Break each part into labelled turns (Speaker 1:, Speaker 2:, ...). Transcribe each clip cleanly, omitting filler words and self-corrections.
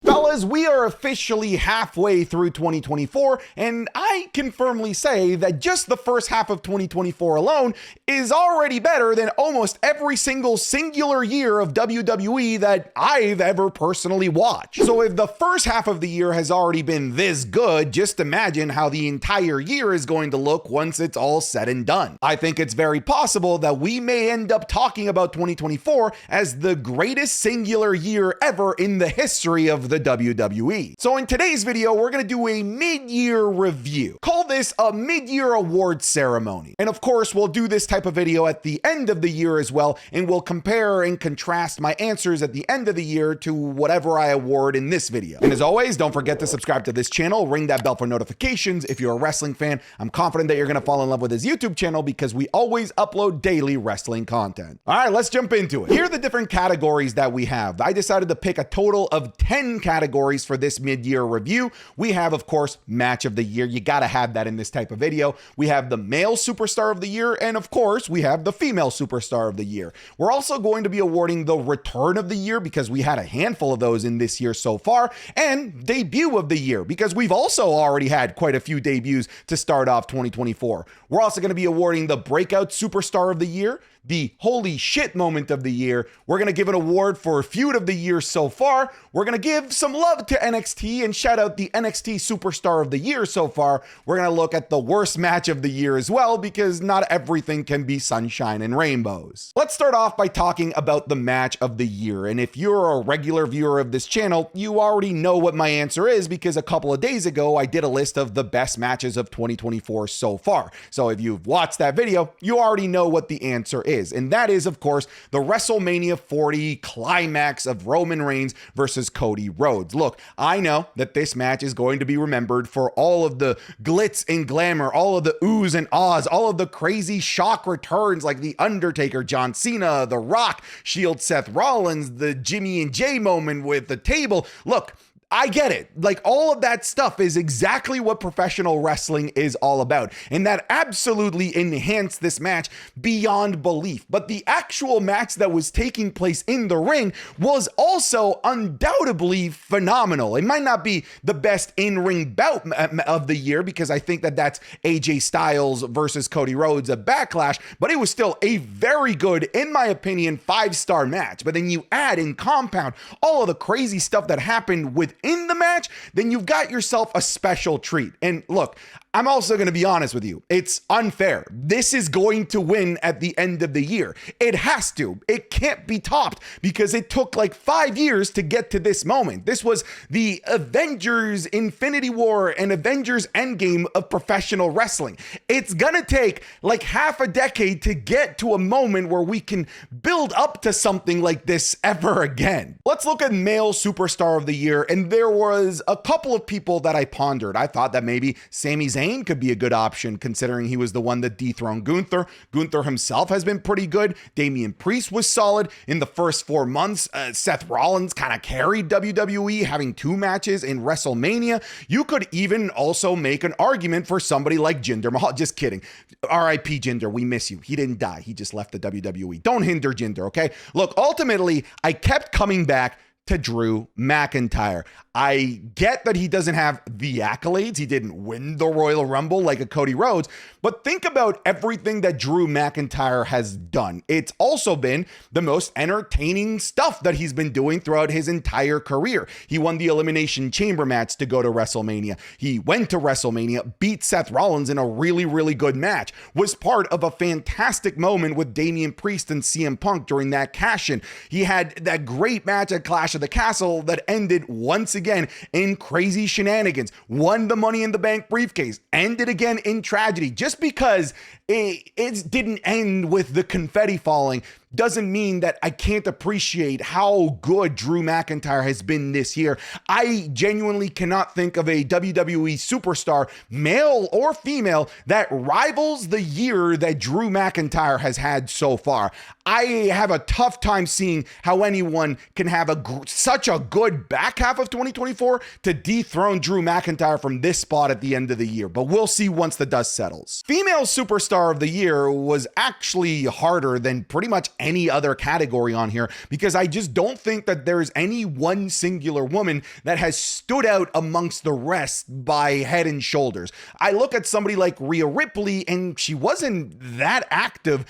Speaker 1: Fellas, we are officially halfway through 2024, and I can firmly say that just the first half of 2024 alone is already better than almost every singular year of WWE that I've ever personally watched. So if the first half of the year has already been this good, just imagine how the entire year is going to look once it's all said and done. I think it's very possible that we may end up talking about 2024 as the greatest singular year ever in the history of the WWE. So in today's video, we're going to do a mid-year review. Call this a mid-year award ceremony. And of course, we'll do this type of video at the end of the year as well, and we'll compare and contrast my answers at the end of the year to whatever I award in this video. And as always, don't forget to subscribe to this channel, ring that bell for notifications. If you're a wrestling fan, I'm confident that you're going to fall in love with this YouTube channel because we always upload daily wrestling content. All right, let's jump into it. Here are the different categories that we have. I decided to pick a total of 10 categories for this mid-year review. We have, of course, match of the year. You gotta have that in this type of video. We have the male superstar of the year, and of course, we have the female superstar of the year. We're also going to be awarding the return of the year because we had a handful of those in this year so far, and debut of the year because we've also already had quite a few debuts to start off 2024. We're also going to be awarding the breakout superstar of the year, the holy shit moment of the year. We're going to give an award for feud of the year so far. We're going to give some love to NXT and shout out the NXT superstar of the year so far. We're going to look at the worst match of the year as well because not everything can be sunshine and rainbows. Let's start off by talking about the match of the year. And if you're a regular viewer of this channel, you already know what my answer is because a couple of days ago, I did a list of the best matches of 2024 so far. So if you've watched that video, you already know what the answer is. And that is, of course, the WrestleMania 40 climax of Roman Reigns versus Cody Rhodes. Look, I know that this match is going to be remembered for all of the glitz and glamour, all of the oohs and ahs, all of the crazy shock returns like The Undertaker, John Cena, The Rock, Shield Seth Rollins, the Jimmy and Jay moment with the table. Look, I get it. Like, all of that stuff is exactly what professional wrestling is all about. And that absolutely enhanced this match beyond belief. But the actual match that was taking place in the ring was also undoubtedly phenomenal. It might not be the best in-ring bout of the year because I think that that's AJ Styles versus Cody Rhodes at Backlash, but it was still a very good, in my opinion, 5-star match. But then you add and compound all of the crazy stuff that happened within the match, then you've got yourself a special treat. And look, I'm also going to be honest with you. It's unfair. This is going to win at the end of the year. It has to. It can't be topped because it took like 5 years to get to this moment. This was the Avengers Infinity War and Avengers Endgame of professional wrestling. It's going to take like half a decade to get to a moment where we can build up to something like this ever again. Let's look at male superstar of the year. And there was a couple of people that I pondered. I thought that maybe Sami Zayn could be a good option considering he was the one that dethroned Gunther. Gunther himself has been pretty good. Damian Priest was solid in the first 4 months. Seth Rollins kind of carried WWE, having 2 matches in WrestleMania. You could even also make an argument for somebody like Jinder Mahal. Just kidding. R.I.P. Jinder, we miss you. He didn't die. He just left the WWE. Don't hinder Jinder, okay? Look, ultimately, I kept coming back to Drew McIntyre. I get that he doesn't have the accolades. He didn't win the Royal Rumble like a Cody Rhodes, but think about everything that Drew McIntyre has done. It's also been the most entertaining stuff that he's been doing throughout his entire career. He won the Elimination Chamber match to go to WrestleMania. He went to WrestleMania, beat Seth Rollins in a really, really good match, was part of a fantastic moment with Damian Priest and CM Punk during that cash-in. He had that great match at Clash of the Castle that ended once again in crazy shenanigans, won the Money in the Bank briefcase, ended again in tragedy. Just because it didn't end with the confetti falling doesn't mean that I can't appreciate how good Drew McIntyre has been this year. I genuinely cannot think of a WWE superstar, male or female, that rivals the year that Drew McIntyre has had so far. I have a tough time seeing how anyone can have such a good back half of 2024 to dethrone Drew McIntyre from this spot at the end of the year, but we'll see once the dust settles. Female superstar of the year was actually harder than pretty much any other category on here, because I just don't think that there's any one singular woman that has stood out amongst the rest by head and shoulders. I look at somebody like Rhea Ripley, and she wasn't that active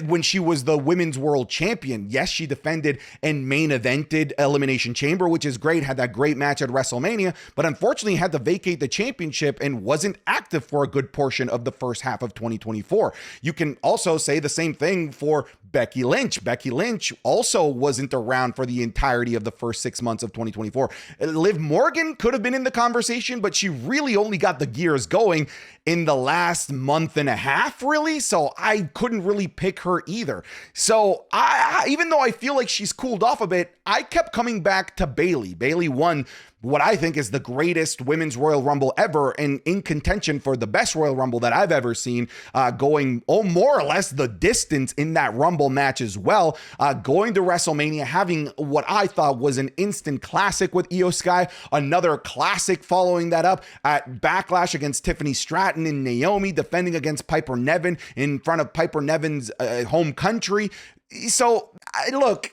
Speaker 1: when she was the women's world champion. Yes, she defended and main evented Elimination Chamber, which is great, had that great match at WrestleMania, but unfortunately had to vacate the championship and wasn't active for a good portion of the first half of 2024. You can also say the same thing for Becky Lynch. Becky Lynch also wasn't around for the entirety of the first 6 months of 2024. Liv Morgan could have been in the conversation, but she really only got the gears going in the last month and a half, really. So I couldn't really pick her either. So even though I feel like she's cooled off a bit, I kept coming back to Bayley. Bayley won what I think is the greatest women's Royal Rumble ever, and in contention for the best Royal Rumble that I've ever seen, going more or less the distance in that Rumble match as well, going to WrestleMania, having what I thought was an instant classic with Io Sky, another classic following that up at Backlash against Tiffany Stratton and Naomi, defending against Piper Niven in front of Piper Niven's home country. So look,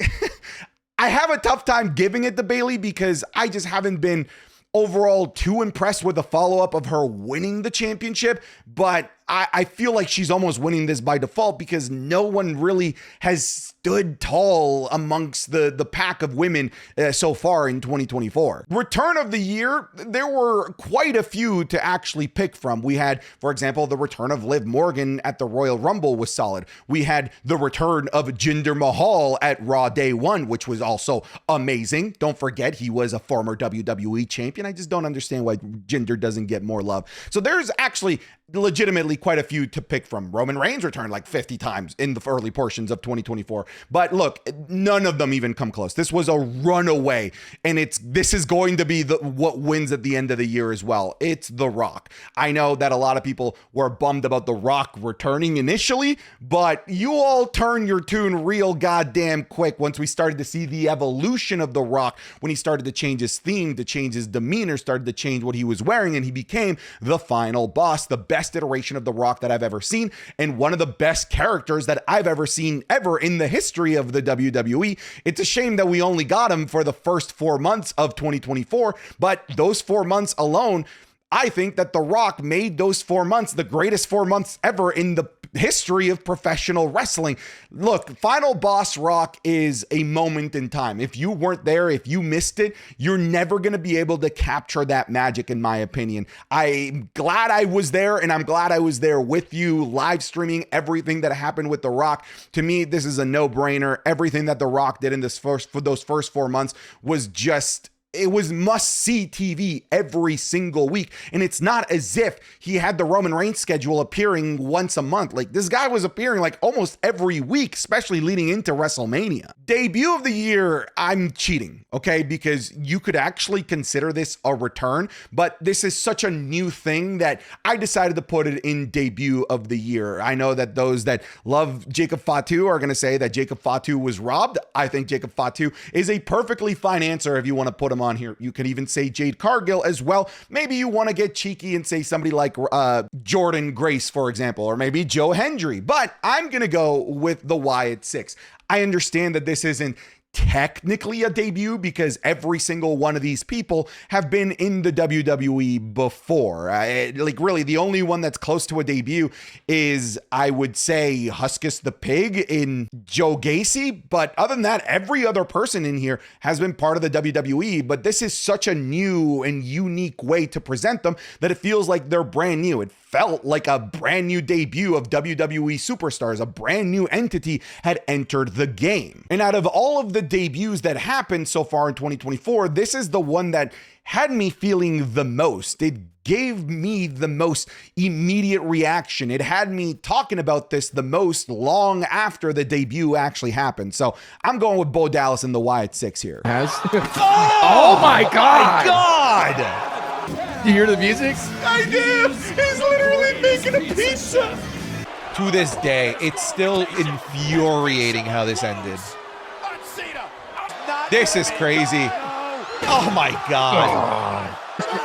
Speaker 1: I have a tough time giving it to Bayley because I just haven't been overall too impressed with the follow-up of her winning the championship, but I feel like she's almost winning this by default because no one really has stood tall amongst the pack of women so far in 2024. Return of the year, there were quite a few to actually pick from. We had, for example, the return of Liv Morgan at the Royal Rumble was solid. We had the return of Jinder Mahal at Raw Day 1, which was also amazing. Don't forget, he was a former WWE champion. I just don't understand why Jinder doesn't get more love. So there's actually legitimately quite a few to pick from. Roman Reigns returned like 50 times in the early portions of 2024. But look, none of them even come close. This was a runaway, and this is going to be what wins at the end of the year as well. It's The Rock. I know that a lot of people were bummed about The Rock returning initially, but you all turn your tune real goddamn quick once we started to see the evolution of The Rock, when he started to change his theme, to change his demeanor, started to change what he was wearing, and he became the final boss, the best iteration of The Rock that I've ever seen, and one of the best characters that I've ever seen ever in the history of the WWE. It's a shame that we only got him for the first 4 months of 2024, but those 4 months alone, I think that The Rock made those 4 months the greatest 4 months ever in the history of professional wrestling. Look, Final Boss Rock is a moment in time. If you weren't there, if you missed it, you're never going to be able to capture that magic, in my opinion. I'm glad I was there, and I'm glad I was there with you, live streaming everything that happened with The Rock. To me, this is a no-brainer. Everything that The Rock did in those first 4 months was just... it was must-see TV every single week. And it's not as if he had the Roman Reigns schedule appearing once a month. Like, this guy was appearing like almost every week, especially leading into WrestleMania. Debut of the year, I'm cheating, okay? Because you could actually consider this a return, but this is such a new thing that I decided to put it in debut of the year. I know that those that love Jacob Fatu are going to say that Jacob Fatu was robbed. I think Jacob Fatu is a perfectly fine answer if you want to put him on here. You can even say Jade Cargill as well. Maybe you want to get cheeky and say somebody like Jordan Grace, for example, or maybe Joe Hendry, but I'm going to go with the Wyatt Six. I understand that this isn't technically a debut because every single one of these people have been in the WWE before. Like, really, the only one that's close to a debut is, I would say, Huskus the Pig in Joe Gacy. But other than that, every other person in here has been part of the WWE. But this is such a new and unique way to present them that it feels like they're brand new. It felt like a brand new debut of WWE superstars. A brand new entity had entered the game. And out of all of the debuts that happened so far in 2024, this is the one that had me feeling the most. It gave me the most immediate reaction. It had me talking about this the most long after the debut actually happened. So I'm going with Bo Dallas and the Wyatt Six here.
Speaker 2: Oh my God!
Speaker 1: God!
Speaker 2: You hear the music?
Speaker 1: I do! He's literally making a pizza!
Speaker 3: To this day, it's still infuriating how this ended. This is crazy. Oh my God.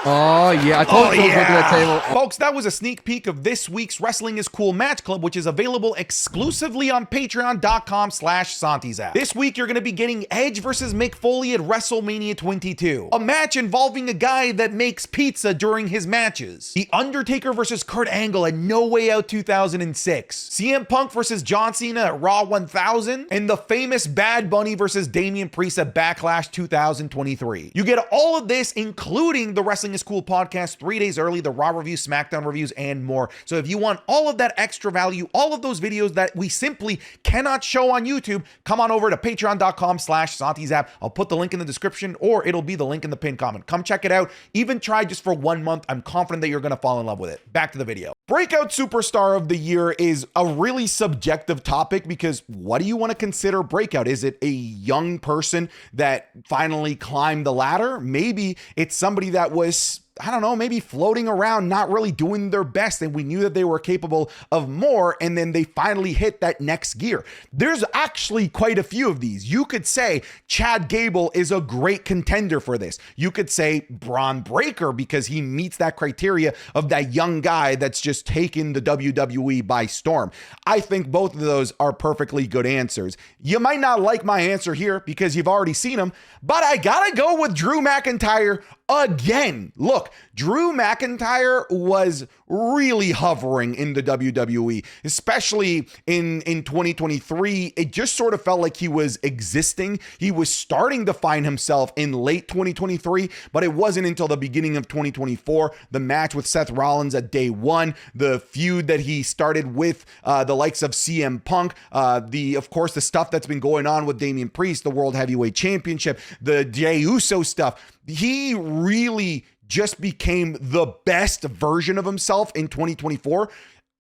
Speaker 2: Oh, yeah. I told you to go to that table.
Speaker 1: Folks, that was a sneak peek of this week's Wrestling is Cool Match Club, which is available exclusively on patreon.com/SantiZap. This week, you're going to be getting Edge versus Mick Foley at WrestleMania 22. A match involving a guy that makes pizza during his matches. The Undertaker versus Kurt Angle at No Way Out 2006. CM Punk versus John Cena at Raw 1000. And the famous Bad Bunny versus Damian Priest at Backlash 2023. You get all of this, including the Wrestling is Cool podcast 3 days early, the Raw reviews, SmackDown reviews, and more. So if you want all of that extra value, all of those videos that we simply cannot show on YouTube, come on over to patreon.com/SantiZap. I'll put the link in the description, or it'll be the link in the pinned comment. Come check it out. Even try just for 1 month. I'm confident that you're going to fall in love with it. Back to the video. Breakout Superstar of the Year is a really subjective topic because what do you want to consider breakout? Is it a young person that finally climbed the ladder? Maybe it's somebody that was, I don't know, maybe floating around, not really doing their best, and we knew that they were capable of more, and then they finally hit that next gear. There's actually quite a few of these. You could say Chad Gable is a great contender for this. You could say Braun Breaker because he meets that criteria of that young guy that's just taken the WWE by storm. I think both of those are perfectly good answers. You might not like my answer here because you've already seen him, but I gotta go with Drew McIntyre again. Look, Drew McIntyre was really hovering in the WWE, especially in 2023. It just sort of felt like he was existing. He was starting to find himself in late 2023, but it wasn't until the beginning of 2024, the match with Seth Rollins at day one, the feud that he started with the likes of CM Punk, of course, the stuff that's been going on with Damian Priest, the World Heavyweight Championship, the Jey Uso stuff. He really just became the best version of himself in 2024.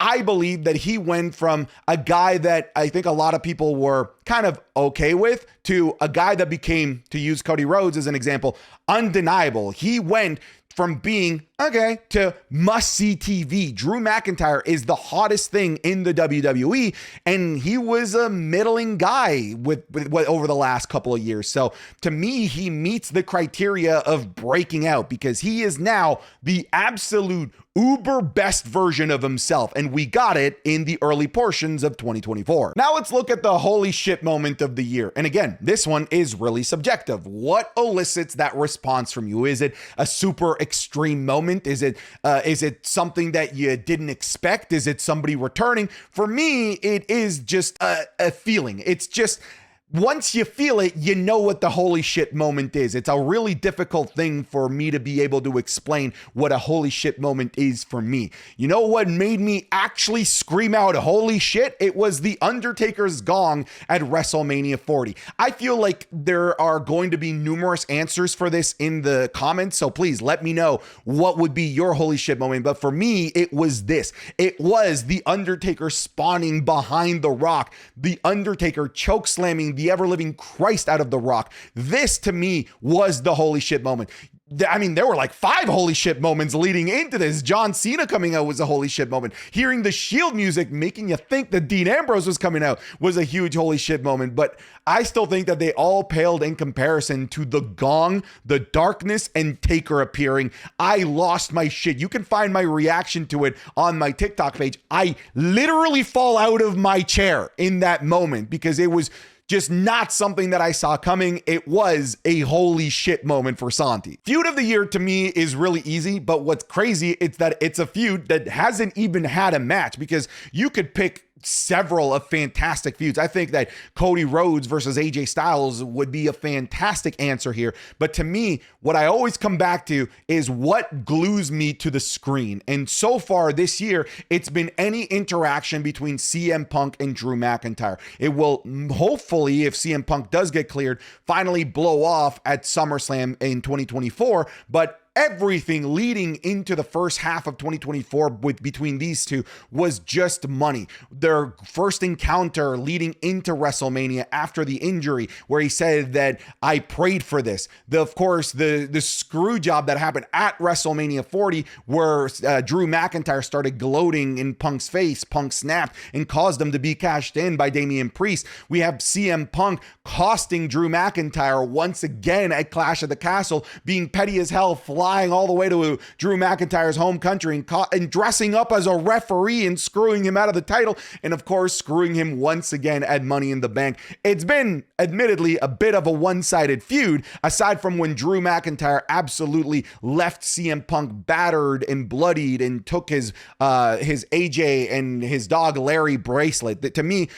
Speaker 1: I believe that he went from a guy that I think a lot of people were kind of okay with to a guy that became, to use Cody Rhodes as an example, undeniable. He went from being okay to must-see TV. Drew McIntyre is the hottest thing in the WWE, and he was a middling guy with over the last couple of years. So to me, he meets the criteria of breaking out because he is now the absolute uber best version of himself, and we got it in the early portions of 2024. Now let's look at the holy shit moment of the year. And again, this one is really subjective. What elicits that response from you? Is it a super extreme moment? Is it something that you didn't expect? Is it somebody returning? For me, it is just a feeling. It's just, once you feel it, you know what the holy shit moment is. It's a really difficult thing for me to be able to explain what a holy shit moment is for me. You know what made me actually scream out holy shit? It was the Undertaker's gong at WrestleMania 40. I feel like there are going to be numerous answers for this in the comments, so please let me know what would be your holy shit moment. But for me, it was this. It was the Undertaker spawning behind The Rock, the Undertaker choke slamming the ever-living Christ out of The Rock. This, to me, was the holy shit moment. I mean, there were like 5 holy shit moments leading into this. John Cena coming out was a holy shit moment. Hearing the Shield music, making you think that Dean Ambrose was coming out, was a huge holy shit moment. But I still think that they all paled in comparison to the gong, the darkness, and Taker appearing. I lost my shit. You can find my reaction to it on my TikTok page. I literally fall out of my chair in that moment because it was just not something that I saw coming. It was a holy shit moment for Santi. Feud of the year to me is really easy, but what's crazy is that it's a feud that hasn't even had a match, because you could pick several of fantastic feuds. I think that Cody Rhodes versus AJ Styles would be a fantastic answer here. But to me, what I always come back to is what glues me to the screen. And so far this year, it's been any interaction between CM Punk and Drew McIntyre. It will hopefully, if CM Punk does get cleared, finally blow off at SummerSlam in 2024. But everything leading into the first half of 2024 between these two was just money. Their first encounter leading into WrestleMania after the injury, where he said that I prayed for this. Of course, the screw job that happened at WrestleMania 40, where Drew McIntyre started gloating in Punk's face. Punk snapped and caused him to be cashed in by Damian Priest. We have CM Punk costing Drew McIntyre once again at Clash of the Castle, being petty as hell, flying all the way to Drew McIntyre's home country and dressing up as a referee and screwing him out of the title, and of course screwing him once again at Money in the Bank. It's been admittedly a bit of a one-sided feud, aside from when Drew McIntyre absolutely left CM Punk battered and bloodied and took his AJ and his dog Larry bracelet. That, to me,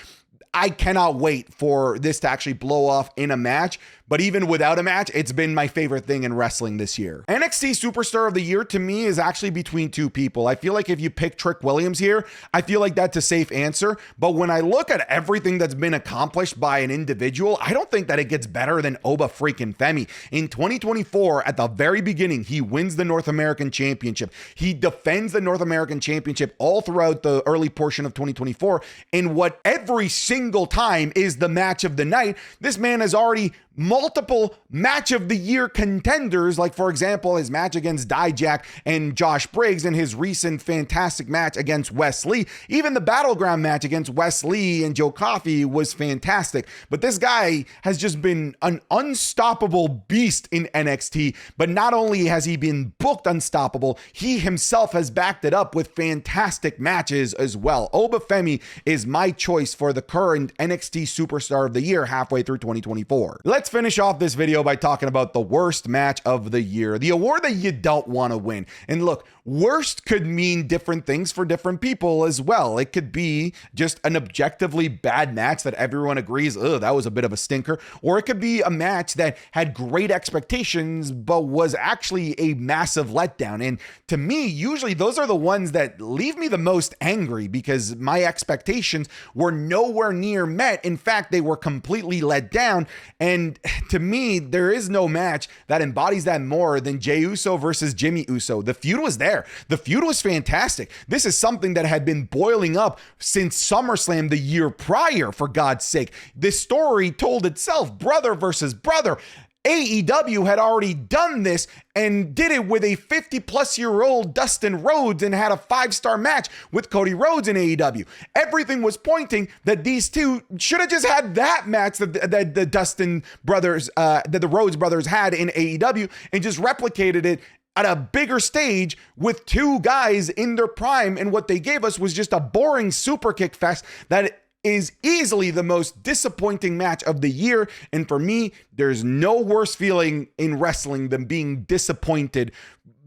Speaker 1: I cannot wait for this to actually blow off in a match. But even without a match, it's been my favorite thing in wrestling this year. NXT Superstar of the Year to me is actually between two people. I feel like if you pick Trick Williams here, I feel like that's a safe answer. But when I look at everything that's been accomplished by an individual, I don't think that it gets better than Oba freaking Femi. In 2024, at the very beginning, he wins the North American Championship. He defends the North American Championship all throughout the early portion of 2024. And what every single time is the match of the night, this man has already multiple match of the year contenders, like for example his match against Dijak and Josh Briggs and his recent fantastic match against Wes Lee. Even the battleground match against Wes Lee and Joe Coffey was fantastic. But this guy has just been an unstoppable beast in NXT. But not only has he been booked unstoppable, he himself has backed it up with fantastic matches as well. Oba Femi is my choice for the current NXT Superstar of the Year halfway through 2024. Let's finish off this video by talking about the worst match of the year, the award that you don't want to win. And look, worst could mean different things for different people as well. It could be just an objectively bad match that everyone agrees, oh, that was a bit of a stinker. Or it could be a match that had great expectations, but was actually a massive letdown. And to me, usually those are the ones that leave me the most angry because my expectations were nowhere near met. In fact, they were completely let down. And to me, there is no match that embodies that more than Jey Uso versus Jimmy Uso. The feud was there. The feud was fantastic. This is something that had been boiling up since SummerSlam the year prior, for God's sake. This story told itself, brother versus brother. AEW had already done this and did it with a 50-plus-year-old Dustin Rhodes and had a 5-star match with Cody Rhodes in AEW. Everything was pointing that these two should have just had that match that the Dustin brothers, that the Rhodes brothers had in AEW and just replicated it at a bigger stage with two guys in their prime. And what they gave us was just a boring super kick fest that is easily the most disappointing match of the year. And for me, there's no worse feeling in wrestling than being disappointed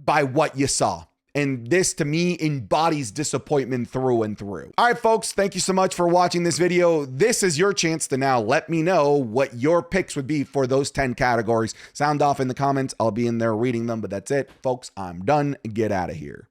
Speaker 1: by what you saw. And this, to me, embodies disappointment through and through. All right, folks, thank you so much for watching this video. This is your chance to now let me know what your picks would be for those 10 categories. Sound off in the comments. I'll be in there reading them, but that's it. Folks, I'm done. Get out of here.